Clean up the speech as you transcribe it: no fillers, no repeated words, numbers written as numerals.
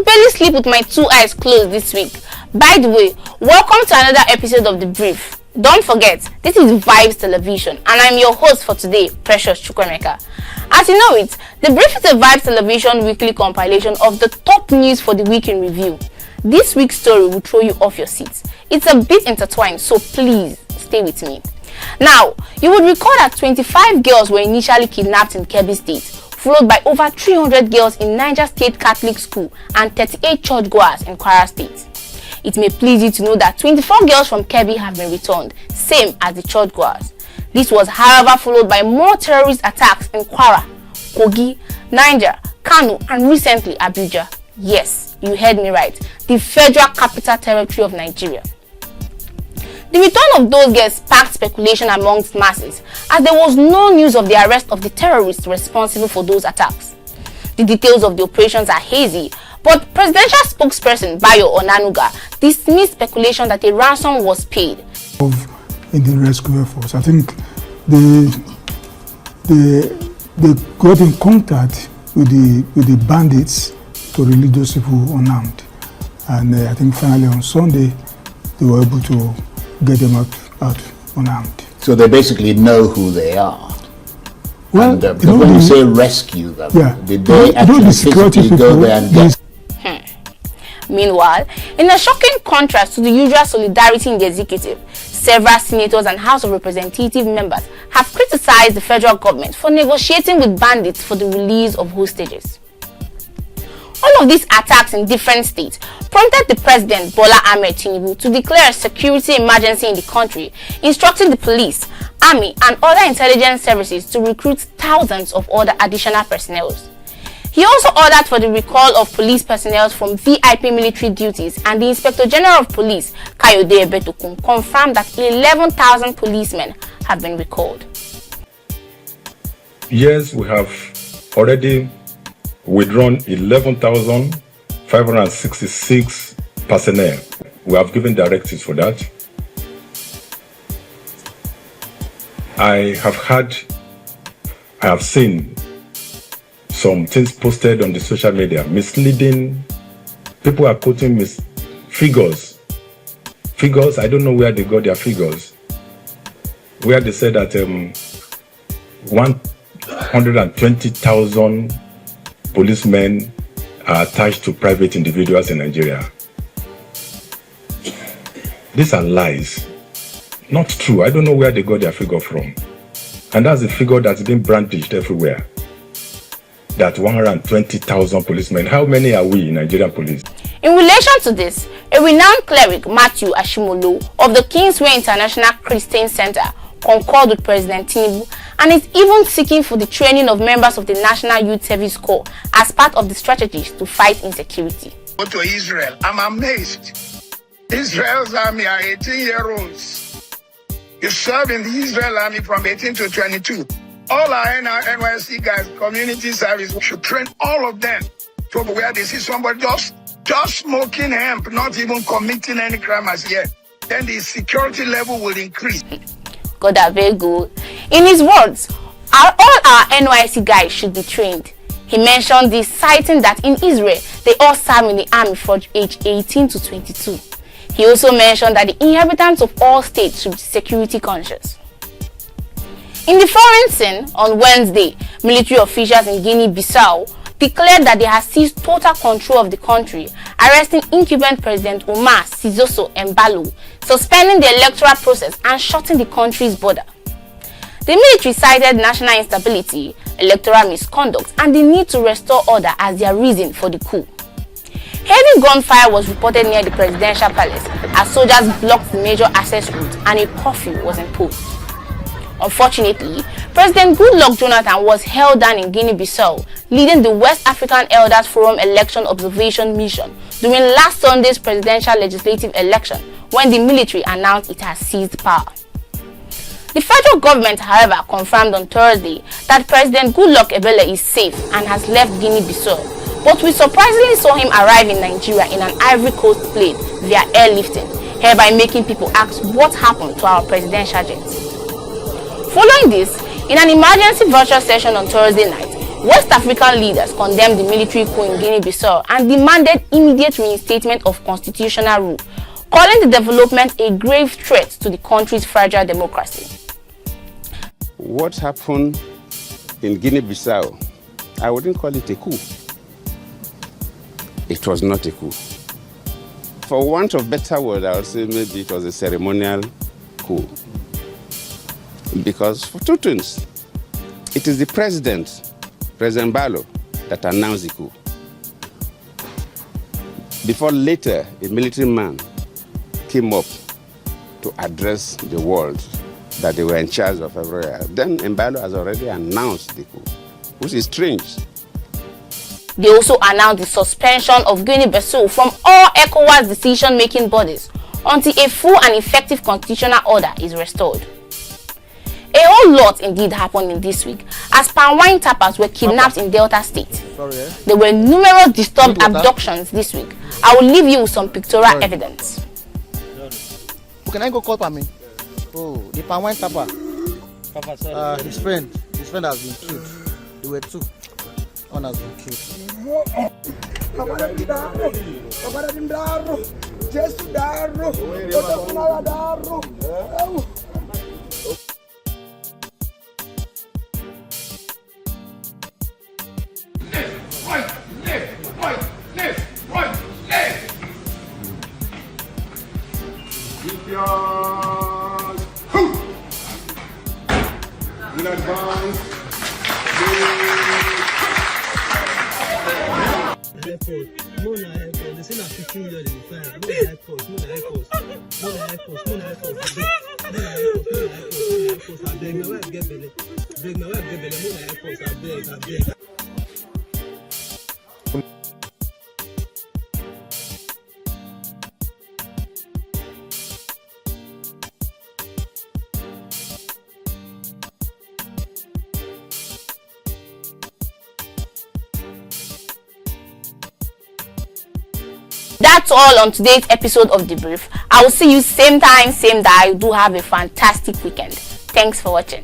barely sleep with my two eyes closed this week. By the way, welcome to another episode of The Brief. Don't forget, this is Vybez Television, and I'm your host for today, Precious Chukwemeka. As you know it, The Brief is a Vybez Television weekly compilation of the top news for the week in review. This week's story will throw you off your seats. It's a bit intertwined, so please stay with me. Now, you would recall that 25 girls were initially kidnapped in Kebbi State, followed by over 300 girls in Niger State Catholic School and 38 churchgoers in Kwara State. It may please you to know that 24 girls from Kebbi have been returned, same as the churchgoers. This was, however, followed by more terrorist attacks in Kwara, Kogi, Niger, Kano, and recently Abuja. Yes, you heard me right, the Federal Capital Territory of Nigeria. The return of those girls sparked speculation amongst masses, as there was no news of the arrest of the terrorists responsible for those attacks. The details of the operations are hazy, but presidential spokesperson Bayo Onanuga dismissed speculation that a ransom was paid. In the rescue efforts, I think they got in contact with the bandits to release those people unarmed, and I think finally on Sunday they were able to get them out unarmed. So they basically know who they are. Well, and, when you say rescue them, yeah, did they actually physically go there and get? Meanwhile, in a shocking contrast to the usual solidarity in the executive, several senators and House of Representative members have criticized the federal government for negotiating with bandits for the release of hostages. All of these attacks in different states prompted the President Bola Ahmed Tinubu to declare a security emergency in the country, instructing the police, army, and other intelligence services to recruit thousands of other additional personnel. He also ordered for the recall of police personnel from VIP military duties, and the Inspector General of Police, Kayode Ebetokun, confirmed that 11,000 policemen have been recalled. Yes, we have already withdrawn 11,566 personnel. We have given directives for that. I have seen some things posted on the social media, misleading. People are quoting figures. I don't know where they got their figures. Where they said that 120,000 policemen are attached to private individuals in Nigeria. These are lies. Not true. I don't know where they got their figure from. And that's the figure that's been brandished everywhere. That 120,000 policemen. How many are we in Nigerian police? In relation to this, a renowned cleric, Matthew Ashimolo, of the Kingsway International Christian Center, concurred with President Tinubu and is even seeking for the training of members of the National Youth Service Corps as part of the strategies to fight insecurity. Go to Israel. I'm amazed. Israel's army are 18-year-olds. You serve in the Israel army from 18 to 22. All our NYC guys, community service, should train all of them to where they see somebody just smoking hemp, not even committing any crime as yet. Then the security level will increase. God, are very good. In his words, all our NYC guys should be trained. He mentioned this, citing that in Israel, they all serve in the army from age 18 to 22. He also mentioned that the inhabitants of all states should be security conscious. In the foreign scene, on Wednesday, military officials in Guinea Bissau declared that they had seized total control of the country, arresting incumbent President Umar Sissoco Embalo, suspending the electoral process and shutting the country's border. The military cited national instability, electoral misconduct, and the need to restore order as their reason for the coup. Heavy gunfire was reported near the presidential palace as soldiers blocked the major access route and a curfew was imposed. Unfortunately, President Goodluck Jonathan was held down in Guinea Bissau, leading the West African Elders Forum election observation mission during last Sunday's presidential legislative election, when the military announced it has seized power. The federal government, however, confirmed on Thursday that President Goodluck Ebele is safe and has left Guinea Bissau, but we surprisingly saw him arrive in Nigeria in an Ivory Coast plane via airlifting, hereby making people ask what happened to our presidential jet. Following this, in an emergency virtual session on Thursday night, West African leaders condemned the military coup in Guinea Bissau and demanded immediate reinstatement of constitutional rule, calling the development a grave threat to the country's fragile democracy. What happened in Guinea Bissau, I wouldn't call it a coup. It was not a coup. For want of better word, I would say maybe it was a ceremonial coup. Because for two things, it is the President Balo, that announced the coup. Before later, a military man came up to address the world that they were in charge of everywhere. Then Mbalo has already announced the coup, which is strange. They also announced the suspension of Guinea Bissau from all ECOWAS decision-making bodies until a full and effective constitutional order is restored. A whole lot indeed happened in this week as palm wine tappers were kidnapped in Delta State. There were numerous disturbed abductions this week. I will leave you with some pictorial evidence. Can I go call Pami? Oh, the palm wine tapper. His friend has been killed. There were two. One has been killed. In advance, That's all on today's episode of The Brief. I will see you same time, same dial. Do have a fantastic weekend. Thanks for watching.